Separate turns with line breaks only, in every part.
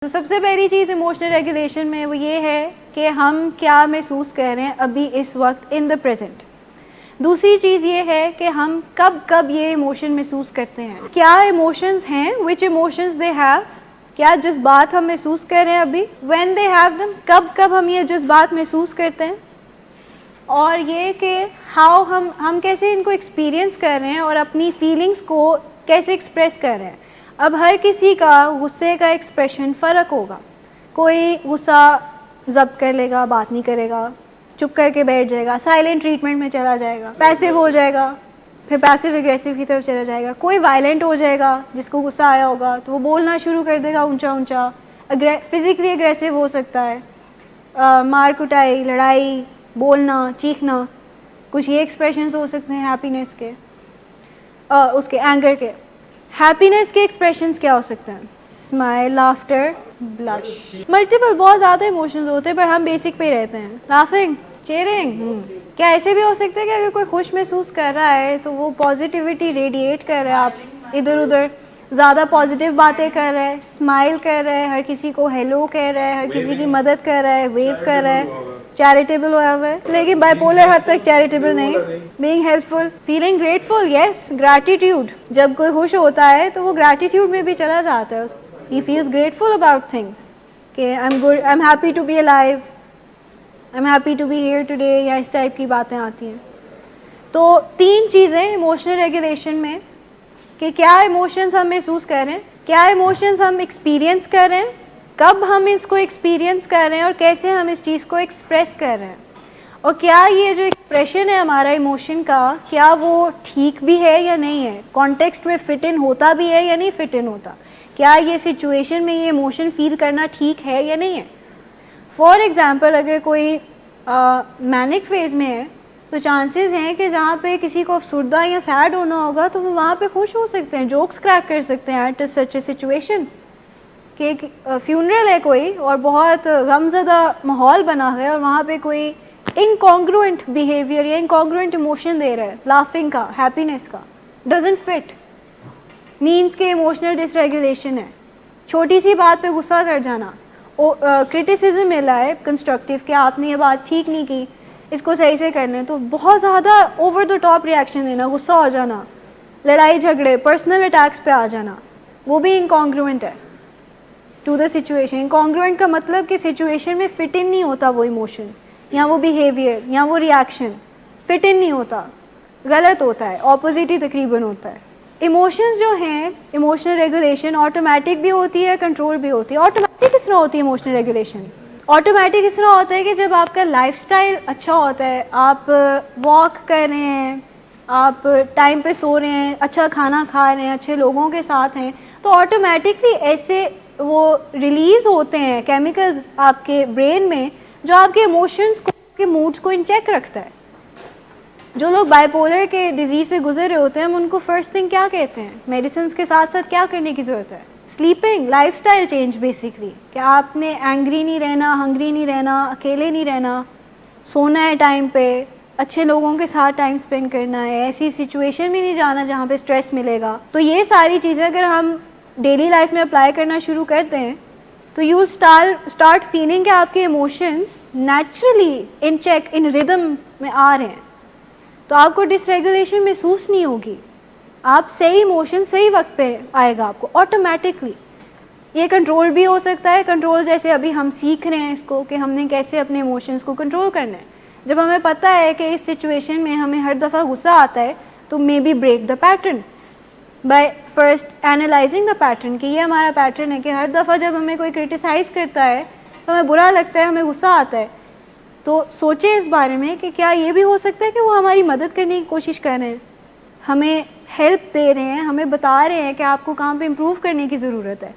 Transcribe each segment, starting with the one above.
تو سب سے پہلی چیز ایموشنل ریگولیشن میں وہ یہ ہے کہ ہم کیا محسوس کر رہے ہیں ابھی اس وقت ان دا پریزنٹ. دوسری چیز یہ ہے کہ ہم کب کب یہ ایموشن محسوس کرتے ہیں, کیا ایموشنز ہیں, وچ ایموشنز دے ہیو, کیا جذبات ہم محسوس کر رہے ہیں ابھی, وین دے ہیو دم, کب کب ہم یہ جذبات محسوس کرتے ہیں, اور یہ کہ ہاؤ ہم کیسے ان کو ایکسپیرئنس کر رہے ہیں اور اپنی فیلنگس کو کیسے ایکسپریس کر رہے ہیں. اب ہر کسی کا غصے کا ایکسپریشن فرق ہوگا. کوئی غصہ ضبط کر لے گا, بات نہیں کرے گا, چپ کر کے بیٹھ جائے گا, سائلنٹ ٹریٹمنٹ میں چلا جائے گا, پیسیو ہو جائے گا, پھر پیسیو اگریسو کی طرف چلا جائے گا. کوئی وائلنٹ ہو جائے گا, جس کو غصہ آیا ہوگا تو وہ بولنا شروع کر دے گا اونچا اونچا, فزیکلی اگریسو ہو سکتا ہے, مار کٹائی, لڑائی, بولنا, چیخنا, کچھ یہ ایکسپریشنز ہو سکتے ہیں ہیپینس کے, اس کے اینگر کے. ہیپینس کے ایکسپریشنز کیا ہو سکتے ہیں, اسمائل, لافٹر, بلش, ملٹیپل بہت زیادہ ایموشنز ہوتے ہیں پر ہم بیسک پہ ہی رہتے ہیں. لافنگ, چیئرنگ, کیا ایسے بھی ہو سکتا ہے کہ اگر کوئی خوش محسوس کر رہا ہے تو وہ پازیٹیوٹی ریڈیٹ کر رہا ہے, آپ ادھر ادھر زیادہ پازیٹیو باتیں کر رہے ہیں, اسمائل کر رہے ہیں, ہر کسی کو ہیلو کہہ رہے ہیں, ہر کسی کی مدد کر رہا ہے, ویو کر رہا ہے, چیریٹیبل ہوا ہوا ہے, لیکن بائی پولر حد تک چیریٹیبل نہیں. بینگ ہیلپ فل, فیلنگ گریٹفل, یس, گریٹیٹیوڈ, جب کوئی خوش ہوتا ہے تو وہ گریٹیٹیوڈ میں بھی چلا جاتا ہے, he feels grateful about things کہ I am good, I am happy to be alive, I am happy to be here today, یا اس ٹائپ کی باتیں آتی ہیں. تو تین چیزیں ایموشنل ریگولیشن میں کہ کیا ایموشنز ہم محسوس کر رہے ہیں, کیا ایموشنز ہم ایکسپیرئنس کر رہے ہیں, کب ہم اس کو ایکسپیرئنس کر رہے ہیں اور کیسے ہم اس چیز کو ایکسپریس کر رہے ہیں, اور کیا یہ جو ایکسپریشن ہے ہمارا ایموشن کا کیا وہ ٹھیک بھی ہے یا نہیں ہے, کانٹیکسٹ میں فٹ ان ہوتا بھی ہے یا نہیں فٹ ان ہوتا, کیا یہ سچویشن میں یہ ایموشن فیل کرنا ٹھیک ہے یا نہیں ہے. فار ایگزامپل اگر کوئی مینک فیز میں ہے تو چانسز ہیں کہ جہاں پہ کسی کو افسردہ یا سیڈ ہونا ہوگا تو وہ وہاں پہ خوش ہو سکتے ہیں, جوکس کریک کر سکتے ہیں ایٹ سچ اے سچویشن کہ ایک فیونرل ہے کوئی اور بہت غمزدہ ماحول بنا ہوا ہے اور وہاں پہ کوئی انکانگروئنٹ بیہیویئر یا انکانگروئنٹ ایموشن دے رہا ہے, لافنگ کا, ہیپینس کا, ڈزنٹ فٹ, مینس کے ایموشنل ڈس ریگولیشن ہے. چھوٹی سی بات پہ غصہ کر جانا, کرٹیسزم ملا ہے کنسٹرکٹیو کہ آپ نے یہ بات ٹھیک نہیں کی, اس کو صحیح سے کرنا ہے, تو بہت زیادہ اوور دا ٹاپ ریئیکشن دینا, غصہ ہو جانا, لڑائی جھگڑے, پرسنل اٹیکس پہ آ جانا, وہ بھی انکانگروئنٹ ہے ٹو دا سچویشن. انکانگروئنٹ کا مطلب کہ سچویشن میں فٹ ان نہیں ہوتا وہ ایموشن یا وہ بیہیویئر یا وہ ریئیکشن, فٹ ان نہیں ہوتا, غلط ہوتا ہے, اپوزٹ ہی تقریباً ہوتا ہے. ایموشنز جو ہیں ایموشنل ریگولیشن آٹومیٹک بھی ہوتی ہے, کنٹرول بھی ہوتی ہے. آٹومیٹک کس طرح ہوتی ہے ایموشنل ریگولیشن, آٹومیٹک اس طرح ہوتا ہے کہ جب آپ کا لائف سٹائل اچھا ہوتا ہے, آپ واک کر رہے ہیں, آپ ٹائم پہ سو رہے ہیں, اچھا کھانا کھا رہے ہیں, اچھے لوگوں کے ساتھ ہیں, تو آٹومیٹکلی ایسے وہ ریلیز ہوتے ہیں کیمیکلز آپ کے برین میں جو آپ کے ایموشنز کو, کے موڈس کو ان چیک رکھتا ہے. جو لوگ بائی پولر کے ڈیزیز سے گزر رہے ہوتے ہیں ہم ان کو فرسٹ تھنگ کیا کہتے ہیں, میڈیسنس کے ساتھ ساتھ کیا کرنے کی ضرورت ہے, sleeping, life style change basically, کہ آپ نے اینگری نہیں رہنا, ہنگری نہیں رہنا, اکیلے نہیں رہنا, سونا ہے ٹائم پہ, اچھے لوگوں کے ساتھ ٹائم اسپینڈ کرنا ہے, ایسی سچویشن میں نہیں جانا جہاں پہ اسٹریس ملے گا. تو یہ ساری چیزیں اگر ہم ڈیلی لائف میں اپلائی کرنا شروع کرتے ہیں تو یو ول اسٹارٹ فیلنگ کہ آپ کے ایموشنز نیچرلی ان چیک, ان ردم میں آ رہے ہیں, تو آپ کو ڈس ریگولیشن محسوس نہیں ہوگی, آپ صحیح ایموشن صحیح وقت پہ آئے گا آپ کو آٹومیٹکلی. یہ کنٹرول بھی ہو سکتا ہے, کنٹرول جیسے ابھی ہم سیکھ رہے ہیں اس کو کہ ہم نے کیسے اپنے ایموشنز کو کنٹرول کرنا ہے. جب ہمیں پتہ ہے کہ اس سچویشن میں ہمیں ہر دفعہ غصہ آتا ہے تو maybe break the pattern by first analysing the pattern, کہ یہ ہمارا پیٹرن ہے کہ ہر دفعہ جب ہمیں کوئی کرٹیسائز کرتا ہے تو ہمیں برا لگتا ہے, ہمیں غصہ آتا ہے, تو سوچیں اس بارے میں کہ کیا یہ بھی ہو سکتا ہے کہ وہ ہماری مدد کرنے کی کوشش کر رہے ہیں, ہمیں ہیلپ دے رہے ہیں, ہمیں بتا رہے ہیں کہ آپ کو کہاں پہ امپروو کرنے کی ضرورت ہے.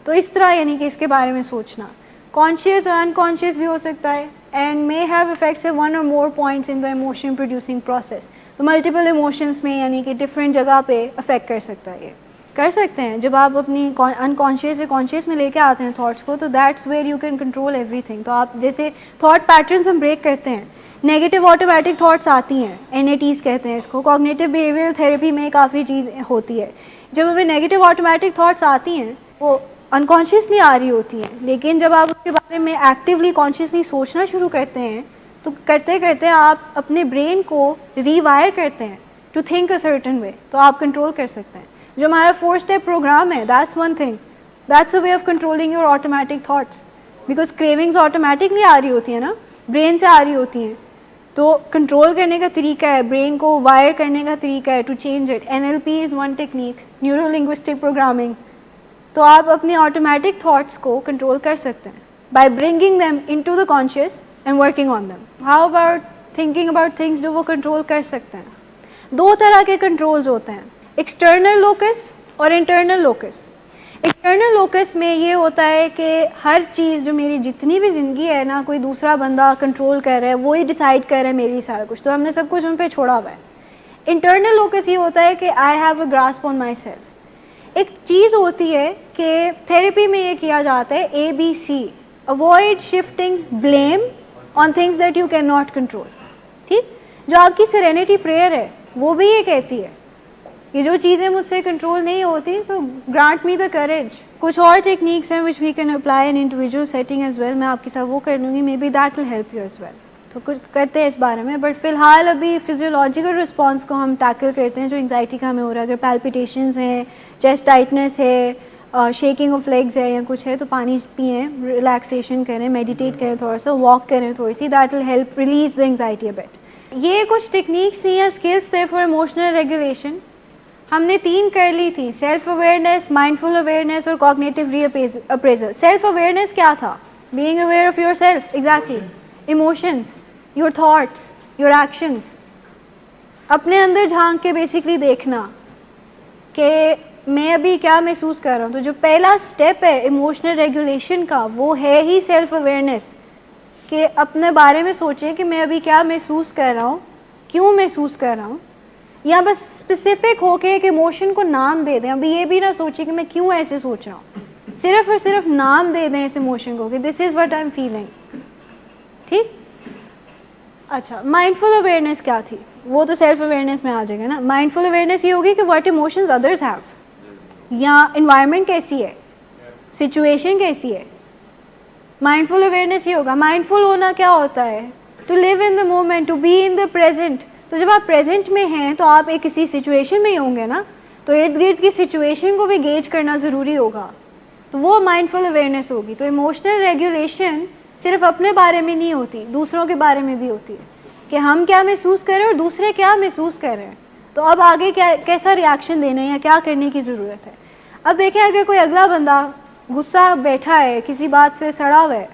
تو اس طرح یعنی کہ اس کے بارے میں سوچنا کانشیس اور انکانشیس بھی ہو سکتا ہے, and may have effects at one or more points in the emotion producing process. تو ملٹیپل ایموشنس میں یعنی کہ ڈفرینٹ جگہ پہ افیکٹ کر سکتا ہے. یہ کر سکتے ہیں جب آپ اپنی انکانشیس سے کانشیس میں لے کے آتے ہیں تھاٹس کو, تو that's where you can control every thing. تو آپ جیسے تھاٹ پیٹرنس ہم بریک کرتے ہیں, نیگیٹو آٹومیٹک تھاٹس آتی ہیں, NATs کہتے ہیں اس کو, کوگنیٹو بیہیویئر تھیراپی میں کافی چیز ہوتی ہے. جب ہمیں نیگیٹو آٹومیٹک تھاٹس آتی ہیں وہ انکانشیسلی آ رہی ہوتی ہیں، لیکن جب آپ اس کے بارے میں ایکٹیولی کانشیسلی سوچنا شروع کرتے ہیں تو کرتے کرتے آپ اپنے برین کو ری وائر کرتے ہیں to think a certain way, تو آپ کنٹرول کر سکتے ہیں. جو ہمارا 4 اسٹیپ پروگرام ہے، that's one thing, that's a way of controlling your automatic thoughts, because cravings automatically آ رہی ہوتی ہیں نا، برین سے آ رہی ہوتی ہیں. تو کنٹرول کرنے کا طریقہ ہے، برین کو وائر کرنے کا طریقہ ہے to change it. NLP is one technique, neuro linguistic programming. تو آپ اپنی آٹومیٹک تھاٹس کو کنٹرول کر سکتے ہیں by bringing them in to the conscious and working on them. How about thinking about things جو وہ کنٹرول کر سکتے ہیں. 2 طرح کے کنٹرولز ہوتے ہیں، ایکسٹرنل لوکس اور انٹرنل لوکس. ایکسٹرنل لوکس میں یہ ہوتا ہے کہ ہر چیز جو میری جتنی بھی زندگی ہے نا، کوئی دوسرا بندہ کنٹرول کر رہا ہے، وہی ڈیسائیڈ کر رہا ہے میری سارا کچھ، تو ہم نے سب کچھ ان پہ چھوڑا ہوا ہے. انٹرنل لوکس یہ ہوتا ہے کہ I have a grasp on my self. ایک چیز ہوتی ہے کہ تھیراپی میں یہ کیا جاتا ہے ABC، avoid shifting blame on things that you can not control. ٹھیک، جو آپ کی سیرینٹی پریئر ہے وہ بھی یہ کہتی ہے کہ جو چیزیں مجھ سے کنٹرول نہیں ہوتی تو گرانٹ می دا کریج. کچھ اور ٹیکنیکس ہیں which we can apply in individual setting as well, میں آپ کے ساتھ وہ کر لوں گی، maybe that will help you as well. تو کچھ کرتے ہیں اس بارے میں، بٹ فی الحال ابھی فزیولوجیکل رسپانس کو ہم ٹیکل کرتے ہیں جو انگزائٹی کا ہمیں ہو رہا ہے. اگر پیلپیٹیشنز ہیں، چیسٹ ٹائٹنس ہے، شیکنگ آف لیگز ہے یا کچھ ہے تو پانی پئیں، ریلیکسیشن کریں، میڈیٹیٹ کریں، تھوڑا سا واک کریں تھوڑی سی، that will help release the anxiety a bit. یہ کچھ ٹیکنیکس تھیں یا اسکلس تھے فار ایموشنل ریگولیشن. ہم نے 3 کر لی تھی، سیلف اویئرنیس، مائنڈفل اویئرنیس اور کوگنیٹو ری اپریزل. سیلف اویئرنیس کیا تھا؟ Being aware of your self, exactly, emotions, your thoughts, your actions. اپنے اندر جھانک کے بیسکلی دیکھنا کہ میں ابھی کیا محسوس کر رہا ہوں. تو جو پہلا اسٹیپ ہے ایموشنل ریگولیشن کا وہ ہے ہی سیلف اویئرنیس، کہ اپنے بارے میں سوچیں کہ میں ابھی کیا محسوس کر رہا ہوں، کیوں محسوس کر رہا ہوں. یا بس اسپیسیفک ہو کے ایک ایموشن کو نام دے دیں. ابھی یہ بھی نہ سوچیں کہ میں کیوں ایسے سوچ رہا ہوں، صرف اور صرف نام دے دیں اس ایموشن کو کہ this is what I am feeling. ٹھیک. اچھا، مائنڈفل اویئرنیس کیا تھی؟ وہ تو سیلف اویئرنیس میں آ جائے گا نا. مائنڈفل اویئرنیس یہ ہوگی کہ واٹ ایموشنز ادرس ہیو، یا انوائرمنٹ کیسی ہے، سچویشن کیسی ہے. مائنڈفل اویئرنیس یہ ہوگا. مائنڈفل ہونا کیا ہوتا ہے؟ To live in the moment, to be in the present. تو جب آپ پریزنٹ میں ہیں تو آپ ایک کسی سچویشن میں ہی ہوں گے نا، تو ارد گرد کی سچویشن کو بھی گیج کرنا ضروری ہوگا، تو وہ مائنڈفل اویئرنیس ہوگی. تو ایموشنل ریگولیشن صرف اپنے بارے میں نہیں ہوتی، دوسروں کے بارے میں بھی ہوتی ہے کہ ہم کیا محسوس کر رہے ہیں اور دوسرے کیا محسوس کر رہے ہیں. تو اب آگے کیسا ریاکشن دینا ہے یا کیا کرنے کی ضرورت ہے. اب دیکھیں اگر کوئی اگلا بندہ غصہ بیٹھا ہے، کسی بات سے سڑا ہوا ہے،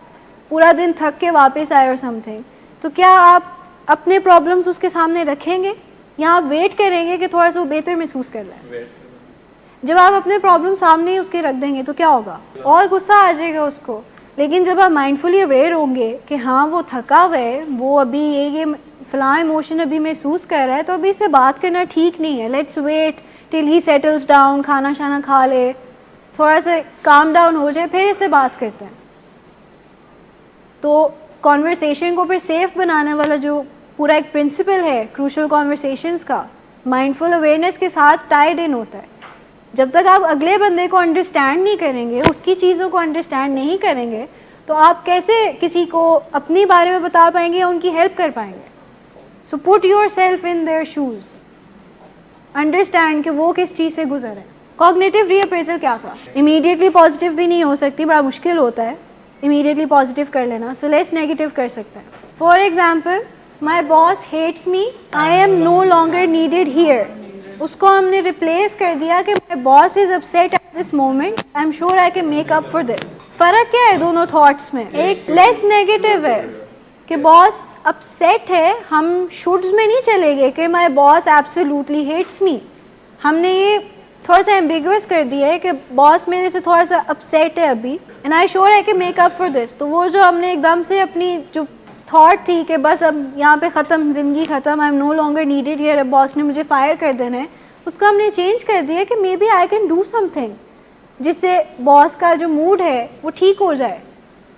پورا دن تھک کے واپس آئے اور سم تھنگ، تو کیا آپ اپنے پرابلمس اس کے سامنے رکھیں گے یا آپ ویٹ کریں گے کہ تھوڑا سا وہ بہتر محسوس کر لیں؟ جب آپ اپنے پرابلم سامنے ہی اس کے رکھ دیں گے تو کیا ہوگا؟ اور غصہ آ جائے گا اس کو. لیکن جب آپ مائنڈفلی اویئر ہوں گے کہ ہاں وہ تھکا ہوا ہے، وہ ابھی یہ فلاں ایموشن ابھی محسوس کر رہا ہے، تو ابھی سے بات کرنا ٹھیک نہیں ہے، let's wait till he settles down, کھانا شانا کھا لے، تھوڑا سا کام ڈاؤن ہو جائے، پھر اس سے بات کرتے ہیں. تو کانورسیشن کو پھر سیف بنانے والا جو پورا ایک پرنسپل ہے کروشل کانورسیشنز کا، مائنڈفل اویئرنیس کے ساتھ ٹائڈ ان ہوتا ہے. جب تک آپ اگلے بندے کو انڈرسٹینڈ نہیں کریں گے، اس کی چیزوں کو انڈرسٹینڈ نہیں کریں گے، تو آپ کیسے کسی کو اپنی بارے میں بتا پائیں گے یا ان کی ہیلپ کر پائیں گے. So put yourself in their shoes, understand کہ وہ کس چیز سے گزر ہے. کوگنیٹو ری اپریزل کیا تھا؟ امیڈیٹلی پازیٹیو بھی نہیں ہو سکتی، بڑا مشکل ہوتا ہے امیڈیٹلی پازیٹیو کر لینا، سو لیس نیگیٹو کر سکتا ہے. For example, my boss hates me, I am no longer needed here. اس کو ہم نے ریپلیس کر دیا کہ my boss is upset at this moment, I am sure I can make up for this. فرق کیا ہے دونوں تھاٹس میں؟ ایک لیس نیگیٹو ہے کہ باس اپسیٹ ہے، ہم شوڈز میں نہیں چلے گئے کہ مائی باس ایبسولوٹلی ہیٹس می. ہم نے یہ تھوڑا سا ایمبیگوس کر دیا ہے کہ باس میرے سے تھوڑا سا اپسیٹ ہے ابھی، and I sure I can make up for دس. تو وہ جو ہم نے ایک دم سے اپنی جو تھاٹ تھی کہ بس اب یہاں پہ ختم، زندگی ختم، I am no longer needed here, اب باس نے مجھے فائر کر دینا ہے، اس کو ہم نے چینج کر دیا کہ maybe I can do something جس سے باس کا جو موڈ ہے وہ ٹھیک ہو جائے.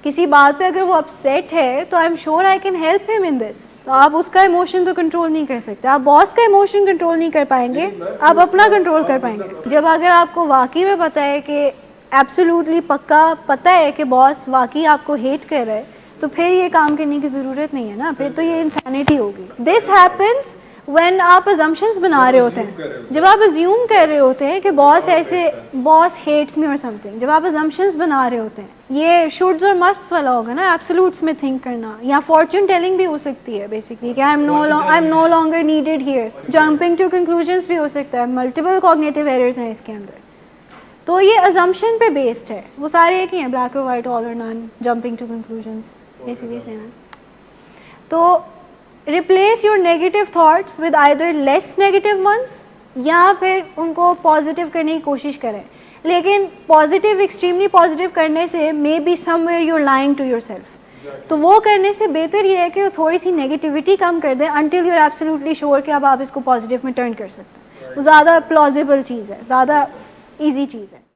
کسی بات پہ اگر وہ اپسیٹ ہے تو آئی am sure I can help ہم ان دس. تو آپ اس کا ایموشن تو کنٹرول نہیں کر سکتے، آپ باس کا ایموشن کنٹرول نہیں کر پائیں گے، آپ اپنا کنٹرول کر پائیں گے. جب اگر آپ کو واقعی میں پتہ ہے کہ ایبسولوٹلی پکا پتہ ہے کہ باس واقعی آپ کو ہیٹ کر رہا ہے, تو پھر یہ کام کرنے کی ضرورت نہیں ہے نا, پھر تو یہ انسانیٹی ہوگی. دس ہیپنس وین آپ ازمپشنس بنا رہے ہوتے ہیں, جب آپ ازیوم کر رہے ہوتے ہیں کہ باس ایسے, باس ہیٹس می اور سم تھنگ, جب آپ ازمپشنس بنا رہے ہوتے ہیں, یہ شوڈز اور مسٹس والا ہوگا نا, ایبسولوٹس میں تھنک کرنا, یا فارچون ٹیلنگ بھی ہو سکتی ہے بیسکلی کہ I am no longer needed here, jumping to conclusions بھی ہو سکتا ہے, ملٹیپل کوگنیٹو ایررز ہیں اس کے اندر. تو یہ ازمپشن پہ بیسڈ ہے, وہ سارے ایک ہی ہیں, بلیک اور وائٹ, آل اور none, jumping to conclusions, basically same ہے. تو replace your negative thoughts with either less negative ones, یا پھر ان کو پازیٹیو کرنے کی کوشش کریں, لیکن پازیٹیو ایکسٹریملی پازیٹیو کرنے سے maybe somewhere you lying to yourself, تو وہ کرنے سے بہتر یہ ہے کہ تھوڑی سی نیگیٹیوٹی کم کر دیں until you are absolutely sure کہ اب آپ اس کو پازیٹیو میں ٹرن کر سکتے ہیں. وہ زیادہ پلازیبل چیز ہے, زیادہ ایزی چیز ہے.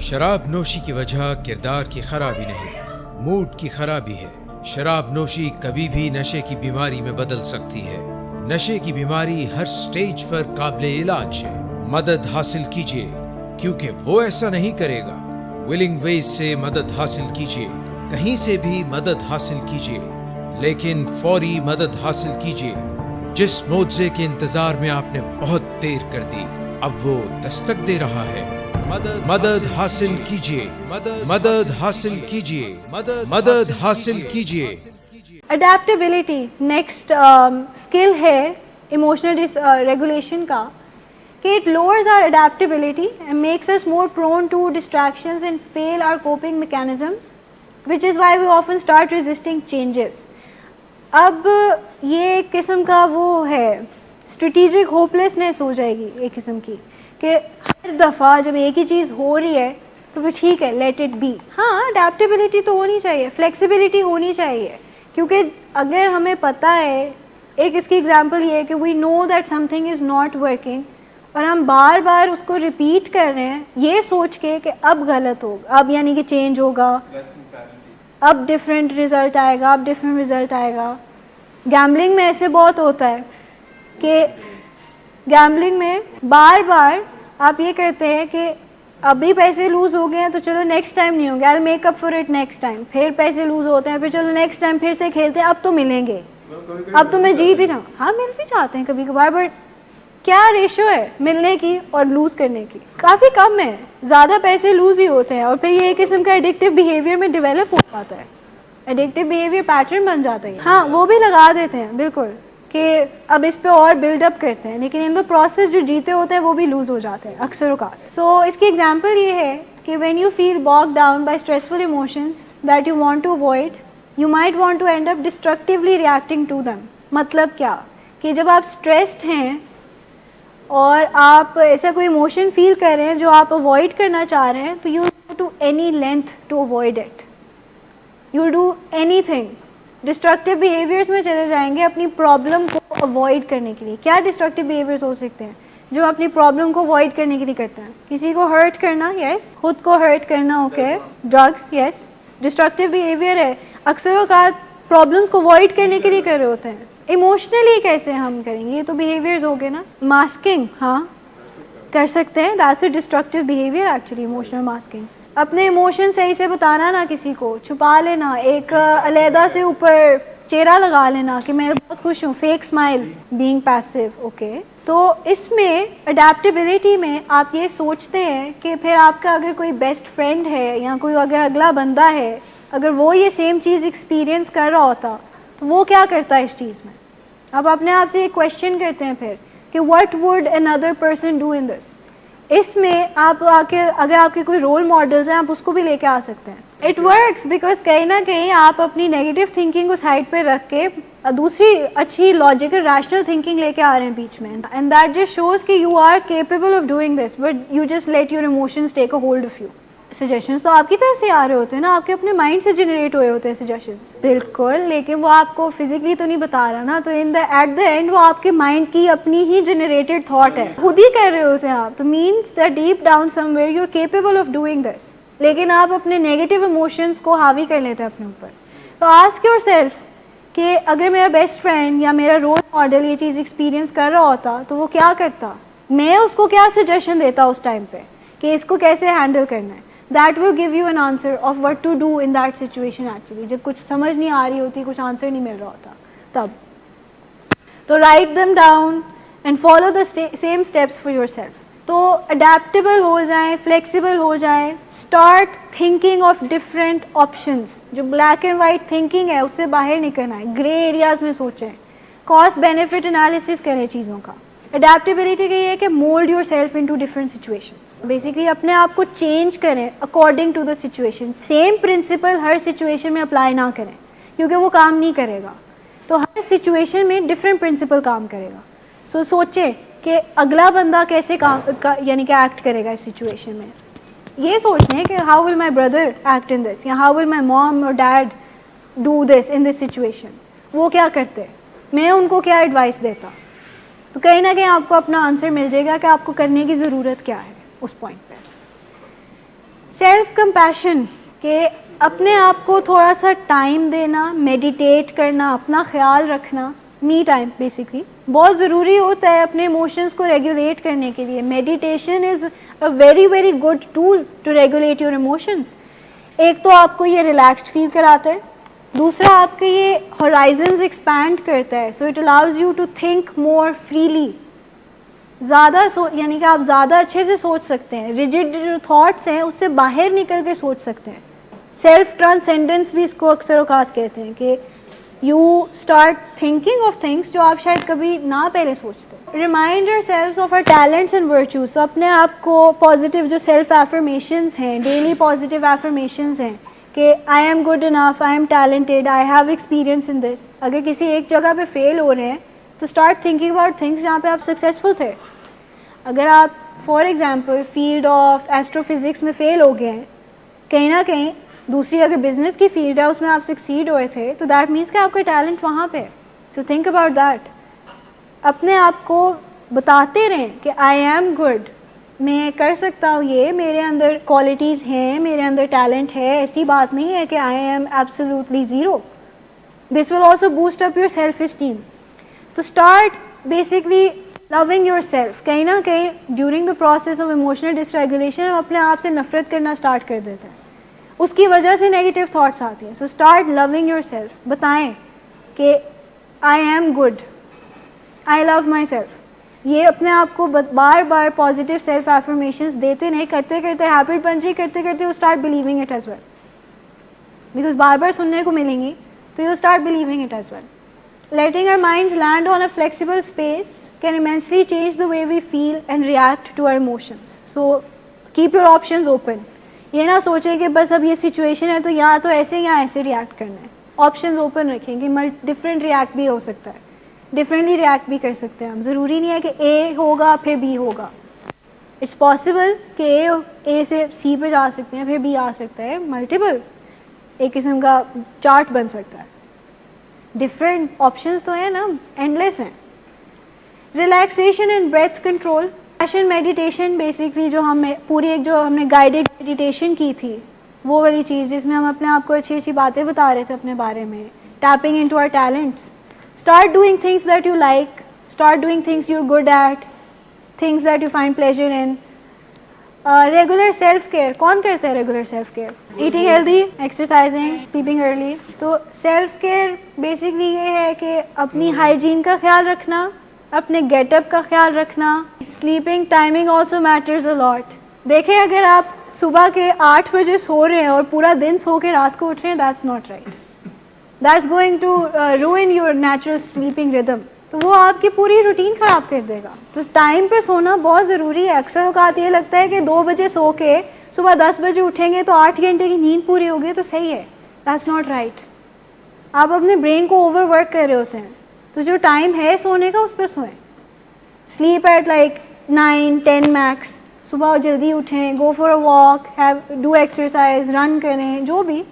شراب نوشی کی وجہ کردار کی خرابی نہیں, موڈ کی خرابی ہے. شراب نوشی کبھی بھی نشے کی بیماری میں بدل سکتی ہے. نشے کی بیماری ہر سٹیج پر قابل علاج ہے. مدد حاصل کیجیے, کیونکہ وہ ایسا نہیں کرے گا. ولنگ ویز سے مدد حاصل کیجیے, کہیں سے بھی مدد حاصل کیجیے, لیکن فوری مدد حاصل کیجیے. جس معجزے کے انتظار میں آپ نے بہت دیر کر دی, اب وہ دستک دے رہا ہے. مدد حاصل کیجیے, مدد حاصل کیجیے, مدد حاصل کیجیے.
اڈیپٹیبلٹی نیکسٹ اسکل ہے ایموشنل ریگولیشن کا, کہ it lowers our adaptability and makes us more prone to distractions and fail our coping mechanisms, which is why we often start resisting changes. اب یہ ایک قسم کا وہ ہے, اسٹریٹجک ہوپ لیسنیس ہو جائے گی ایک قسم کی, کہ ہر دفعہ جب ایک ہی چیز ہو رہی ہے تو پھر ٹھیک ہے, لیٹ اٹ بی. ہاں اڈیپٹیبلٹی تو ہونی چاہیے, فلیکسیبلٹی ہونی چاہیے, کیونکہ اگر ہمیں پتہ ہے, ایک اس کی ایگزامپل یہ ہے کہ we know that something is not working, اور ہم بار بار اس کو ریپیٹ کر رہے ہیں یہ سوچ کے کہ اب غلط ہوگا, اب یعنی کہ چینج ہوگا, اب ڈفرینٹ رزلٹ آئے گا, اب ڈفرینٹ رزلٹ آئے گا. گیمبلنگ میں ایسے بہت ہوتا ہے کہ گیمبلنگ میں بار بار آپ یہ کرتے ہیں کہ ابھی پیسے لوز ہو گئے ہیں تو چلو نیکسٹ ٹائم نہیں ہوں گے, I make up for it next time. پھر پیسے لوز ہوتے ہیں, پھر چلو نیکسٹ ٹائم پھر سے کھیلتے ہیں, اب تو ملیں گے, اب تو میں جیت ہی جاؤں. ہاں مل بھی جاتے ہیں کبھی کبھار, بٹ کیا ریشو ہے ملنے کی اور لوز کرنے کی؟ کافی کم ہے, زیادہ پیسے لوز ہی ہوتے ہیں, اور پھر یہ ایک قسم کا ایڈکٹیو بیہیویئر میں ڈیولپ ہو جاتا ہے, ایڈکٹیو بیہیویئر پیٹرن بن جاتا ہے. ہاں وہ بھی لگا دیتے ہیں بالکل کہ اب اس پہ اور بلڈ اپ کرتے ہیں, لیکن ان دا پروسیس جو جیتے ہوتے ہیں وہ بھی لوز ہو جاتے ہیں اکثر اوقات. سو اس کی ایگزامپل یہ ہے کہ when you feel bog down by stressful emotions that you want to avoid, you might want to end up destructively reacting to them. مطلب کیا کہ جب آپ اسٹریسڈ ہیں اور آپ ایسا کوئی ایموشن فیل کر رہے ہیں جو آپ اوائڈ کرنا چاہ رہے ہیں, تو you go to any length to avoid it, you do anything. Destructive behaviours میں چلے جائیں گے اپنی پرابلم کو اوائڈ کرنے کے لیے. کیا ڈسٹرکٹیو بیہیویئرس ہو سکتے ہیں جو اپنی پرابلم کو اوائڈ کرنے کے لیے کرتے ہیں؟ کسی کو ہرٹ کرنا, یس. خود کو ہرٹ کرنا, اوکے. ڈرگس, یس, ڈسٹرکٹیو بیہیویئر ہے. اکثر اوقات پرابلمس کو اوائڈ کرنے کے لیے کر رہے ہوتے ہیں. ایموشنلی کیسے ہم کریں گے؟ یہ تو بیہیویئرز ہو گئے نا. ماسکنگ, ہاں کر سکتے ہیں, that's a destructive behaviour actually, emotional masking. اپنے ایموشن صحیح سے بتانا نہ, کسی کو چھپا لینا, ایک علیحدہ سے اوپر چہرہ لگا لینا کہ میں بہت خوش ہوں, fake smile, being passive, okay. تو اس میں اڈیپٹیبلٹی میں آپ یہ سوچتے ہیں کہ پھر آپ کا اگر کوئی بیسٹ فرینڈ ہے یا کوئی اگر اگلا بندہ ہے, اگر وہ یہ سیم چیز ایکسپیرئنس کر رہا ہوتا تو وہ کیا کرتا ہے اس چیز میں. اب اپنے آپ سے ایک کویشچن کرتے ہیں پھر کہ what would another person do in this. اس میں آپ آ کے اگر آپ کے کوئی رول ماڈلز ہیں آپ اس کو بھی لے کے آ سکتے ہیں. اٹ ورکس بیکاز کہیں نہ کہیں آپ اپنی نیگیٹو تھنکنگ کو سائڈ پہ رکھ کے دوسری اچھی لاجیکل ریشنل تھنکنگ لے کے آ رہے ہیں بیچ میں, اینڈ دیٹ جسٹ شوز کہ you are capable of doing this, but you just let your emotions take a hold of you. Suggestions تو آپ کی طرف سے آ رہے ہوتے ہیں نا, آپ کے اپنے مائنڈ سے جنریٹ ہوئے ہوتے ہیں سجیشنس, بالکل, لیکن وہ آپ کو فزیکلی تو نہیں بتا رہا نا, تو ایٹ دا اینڈ وہ آپ کے مائنڈ کی اپنی ہی جنریٹڈ تھاٹ ہے, خود ہی کہہ رہے ہوتے ہیں آپ, تو means that deep down somewhere you are capable of doing this, لیکن آپ اپنے نیگیٹو ایموشنس کو حاوی کر لیتے ہیں اپنے اوپر. تو آسک یور سیلف کہ اگر میرا بیسٹ فرینڈ یا میرا رول ماڈل یہ چیز ایکسپیرینس کر رہا ہوتا تو وہ کیا کرتا, میں اس کو کیا سجیشن دیتا اس ٹائم پہ کہ اس کو کیسے ہینڈل کرنا ہے. That will give you an answer of what to do in that situation actually. جب کچھ سمجھ نہیں آ رہی ہوتی, کچھ آنسر نہیں مل رہا ہوتا تب. تو write them down and follow the same steps for yourself. تو adaptable ہو جائیں, flexible ہو جائیں, start thinking of different options. جو black and white thinking ہے اس سے باہر نکلنا ہے, grey areas میں سوچیں, cost benefit analysis کریں چیزوں کا. Adaptability کا یہ ہے کہ mold yourself into different situations. Basically اپنے آپ کو چینج کریں according to the situation. Same principle Hare situation میں اپلائی نہ کریں کیونکہ وہ کام نہیں کرے گا. تو ہر situation میں different principle کام کرے گا. سو سوچیں کہ اگلا بندہ کیسے یعنی کہ ایکٹ کرے گا اس سچویشن میں. یہ سوچنا ہے کہ how will my brother act in this, یا how will my mom or dad do this in this situation. وہ کیا کرتے, میں ان کو کیا ایڈوائس دیتا. تو کہیں نہ کہیں آپ کو اپنا آنسر مل جائے گا کہ آپ کو کرنے کی ضرورت کیا ہے اس پوائنٹ پہ. سیلف کمپیشن, کہ اپنے آپ کو تھوڑا سا ٹائم دینا, میڈیٹیٹ کرنا, اپنا خیال رکھنا, می ٹائم بیسکلی بہت ضروری ہوتا ہے اپنے ایموشنس کو ریگولیٹ کرنے کے لیے. Meditation is a very very good tool to regulate your emotions. ایک تو آپ کو یہ ریلیکسڈ فیل کراتا ہے, دوسرا آپ کے یہ ہورائزنز ایکسپینڈ کرتا ہے, so it allows you to think more freely. زیادہ یعنی کہ آپ زیادہ اچھے سے سوچ سکتے ہیں, ریجڈ جو تھاٹس ہیں اس سے باہر نکل کے سوچ سکتے ہیں. سیلف ٹرانسینڈنس بھی اس کو اکثر اوقات کہتے ہیں کہ you start thinking of things جو آپ شاید کبھی نہ پہلے سوچتے. Remind yourself of our talents and virtues. اپنے آپ کو پازیٹیو جو سیلف ایفرمیشنز ہیں, ڈیلی پازیٹیو ایفرمیشنز ہیں کہ I am good enough, I am talented, I have experience in this. اگر کسی ایک جگہ پہ فیل ہو رہے ہیں تو اسٹارٹ تھنکنگ اباؤٹ تھنگس جہاں پہ آپ سکسیزفل تھے. اگر آپ for example field of astro physics میں فیل ہو گئے ہیں, کہیں نہ کہیں دوسری اگر بزنس کی فیلڈ ہے اس میں آپ سکسیڈ ہوئے تھے, تو دیٹ مینس کہ آپ کا ٹیلنٹ وہاں پہ. So think about that. اپنے آپ کو بتاتے رہیں کہ آئی ایم گڈ, میں کر سکتا ہوں, یہ میرے اندر کوالٹیز ہیں, میرے اندر ٹیلنٹ ہے, ایسی بات نہیں ہے کہ I am absolutely zero. This will also boost up your self esteem. تو start basically loving yourself. کہیں نہ کہیں during the process of emotional dysregulation ہم اپنے آپ سے نفرت کرنا اسٹارٹ کر دیتے ہیں, اس کی وجہ سے نیگیٹو تھاٹس آتی ہیں. So start loving yourself. بتائیں کہ I am good, I love myself. یہ اپنے آپ کو بار بار پازیٹیو سیلف ایفرمیشنز دیتے نہیں, کرتے کرتے ہیبٹ بن جائے, کرتے کرتے you start believing it as well, because بار بار سننے کو ملیں گی تو you start believing it as well. Letting our minds land on a flexible space can immensely change the way we feel and react to our emotions. So keep your options open. یہ نہ سوچیں کہ بس اب یہ situation ہے تو یا تو ایسے یا ایسے ریئیکٹ کرنا ہے. آپشنز اوپن رکھیں کہ ڈفرینٹ ریئیکٹ بھی ہو سکتا ہے, ڈفرینٹلی ریئیکٹ بھی کر سکتے ہیں ہم. ضروری نہیں ہے کہ اے ہوگا پھر بی ہوگا. اٹس پاسبل کہ اے سے سی پہ جا سکتے ہیں, پھر بی آ سکتا ہے, ملٹیپل ایک قسم کا چارٹ بن سکتا ہے. ڈفرینٹ آپشنز تو ہیں نا, اینڈلیس ہیں. Relaxation and breath control. Meditation basically جو ہم پوری ایک جو ہم نے گائیڈیڈ میڈیٹیشن کی تھی, وہ والی چیز جس میں ہم اپنے آپ کو اچھی اچھی باتیں بتا رہے تھے اپنے بارے میں. Tapping into our talents. Start doing things that you like. Start doing things you're good at. Things that you find pleasure in. Regular self-care. کون کرتا ہے regular self-care? Eating healthy, exercising, sleeping early. تو self-care basically یہ ہے کہ اپنی hygiene کا خیال رکھنا, اپنے get up کا خیال رکھنا. Sleeping timing also matters a lot. دیکھیں اگر آپ صبح کے 8 بجے سو رہے ہیں اور پورا دن سو کے رات کو اٹھ رہے ہیں, that's not right. That's going to ruin your natural sleeping rhythm. تو وہ آپ کی پوری روٹین خراب کر دے گا. تو ٹائم پہ سونا بہت ضروری ہے. اکثر اوقات یہ لگتا ہے کہ 2 بجے سو کے صبح 10 بجے اٹھیں گے تو 8 گھنٹے کی نیند پوری ہوگی تو صحیح ہے. That's not right. آپ اپنے برین کو اوور ورک کر رہے ہوتے ہیں, تو جو ٹائم ہے سونے کا اس پہ سوئیں. Sleep at like 9-10 max. صبح جلدی اٹھیں, go for a walk, do exercise, run کریں, جو بھی,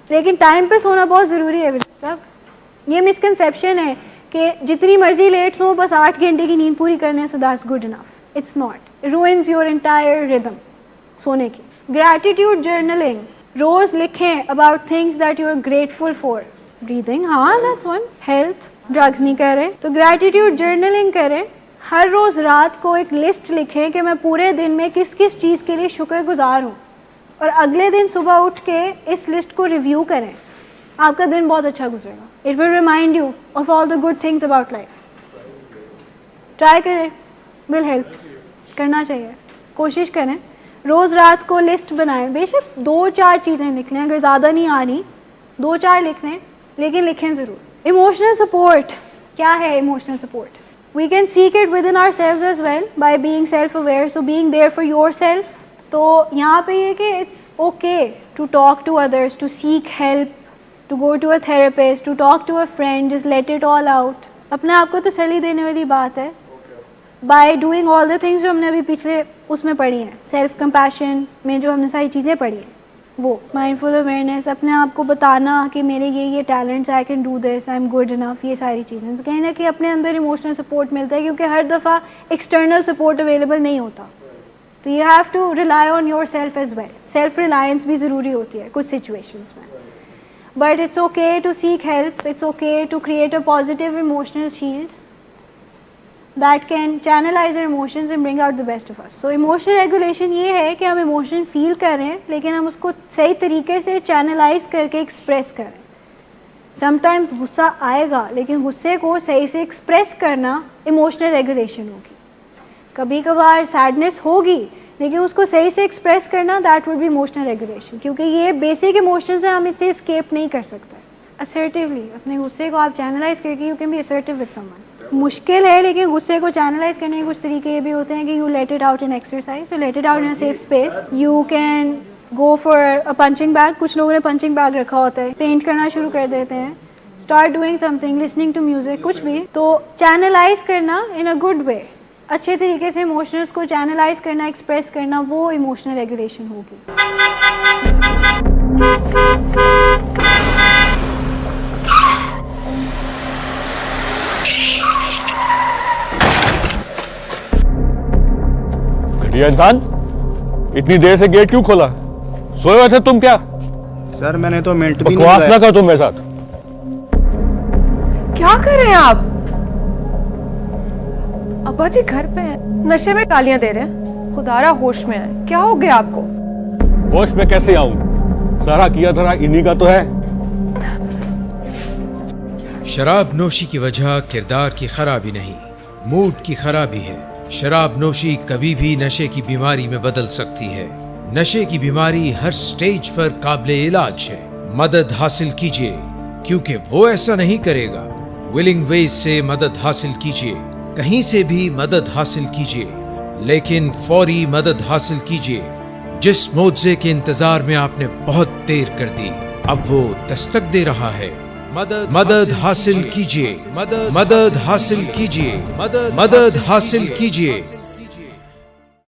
لیکن ٹائم پہ سونا بہت ضروری ہے. صاحب یہ مسکنسیپشن ہے کہ جتنی مرضی لیٹ سو بس 8 گھنٹے کی نیند پوری کرنے, so that's good enough. It's not. Ruins your entire rhythm سونے کی. گریٹیٹیوڈ جرنلنگ, روز لکھیں about things that you are grateful for. Breathing, ہاں دیٹس ون. ہیلتھ, ڈرگز نہیں کر رہے تو گریٹیٹیوڈ جرنلنگ کریں. ہر روز رات کو ایک لسٹ لکھیں کہ میں پورے دن میں کس کس چیز کے لیے شکر گزار ہوں, اور اگلے دن صبح اٹھ کے اس لسٹ کو ریویو کریں. آپ کا دن بہت اچھا گزرے گا. It will remind you of all the good things about life. Try کریں, ول ہیلپ. کرنا چاہیے, کوشش کریں. روز رات کو لسٹ بنائیں. بے شک 2-4 چیزیں لکھ لیں, اگر زیادہ نہیں آ رہی 2-4 لکھ لیں, لیکن لکھیں ضرور. ایموشنل سپورٹ, کیا ہے emotional support? We can seek it within ourselves as well by being self-aware, so being there for yourself. تو یہاں پہ یہ کہ it's okay to talk to others, to seek help, to go to a therapist, to talk to a friend, just let it all out. اپنے آپ کو تسلی دینے والی بات ہے. By doing all the things جو ہم نے ابھی پچھلے اس میں پڑھی ہیں, self compassion میں جو ہم نے ساری چیزیں پڑھی ہیں, وہ مائنڈفل اویئرنیس, اپنے آپ کو بتانا کہ میرے یہ talents, I can do this, I am good انف, یہ ساری چیزیں. کہیں نہ کہیں اپنے اندر ایموشنل سپورٹ ملتا ہے, کیونکہ ہر دفعہ ایکسٹرنل سپورٹ اویلیبل نہیں ہوتا. تو you have to rely on yourself as well. Self reliance بھی ضروری ہوتی ہے کچھ سچویشنس میں. But it's okay to seek help. It's okay to create a positive emotional shield that can channelize our emotions and bring out the best of us. So emotional regulation یہ ہے کہ ہم ایموشن فیل کریں, لیکن ہم اس کو صحیح طریقے سے چینلائز کر کے ایکسپریس کریں. سم ٹائمز غصہ آئے گا, لیکن غصے کو صحیح سے ایکسپریس کرنا ایموشنل ریگولیشن ہوگی. کبھی کبھار سیڈنس ہوگی, لیکن اس کو صحیح سے ایکسپریس کرنا, that would be emotional regulation, کیونکہ یہ بیسک ایموشنز ہیں, ہم اس سے اسکیپ نہیں کر سکتے. assertively اپنے غصے کو آپ چینلائز کر کے, you can be assertive with someone. مشکل ہے, لیکن غصے کو چینلائز کرنے کے کچھ طریقے یہ بھی ہوتے ہیں کہ you let it out in exercise, you let it out in a safe space. You can go for a punching bag. کچھ لوگوں نے پنچنگ بیگ رکھا ہوتا ہے, پینٹ کرنا شروع کر دیتے ہیں, start doing something, listening to music, کچھ بھی. تو چینلائز کرنا ان اے گڈ وے, اچھے طریقے سے ایموشنز کو چینلائز کرنا, ایکسپریس کرنا, وہ ایموشنل ریگولیشن ہوگی.
یہ انسان اتنی دیر سے گیٹ کیوں کھولا؟ سوئے ہوئے تھے تم کیا؟
سر میں نے تو منٹ بھی نہیں.
بکواس نہ کر تم میرے ساتھ.
کیا کر رہے ہیں آپ؟ ابا جی گھر پہ ہیں, نشے میں گالیاں دے رہے ہیں. خدا را ہوش میں آئے, کیا ہو گیا آپ کو؟
ہوش میں کیسے آؤں؟ سارا کیا دھرا انہی کا تو ہے.
شراب نوشی کی وجہ کردار کی خرابی نہیں, موڈ کی خرابی ہے. شراب نوشی کبھی بھی نشے کی بیماری میں بدل سکتی ہے. نشے کی بیماری ہر سٹیج پر قابل علاج ہے. مدد حاصل کیجیے, کیونکہ وہ ایسا نہیں کرے گا. ولنگ ویز سے مدد حاصل کیجیے, کہیں سے بھی مدد حاصل کیجیے, لیکن فوری مدد حاصل کیجیے. جس معجزے کے انتظار میں آپ نے بہت دیر کر دی, اب وہ دستک دے رہا ہے. مدد حاصل کیجیے, مدد حاصل کیجیے, مدد حاصل کیجیے.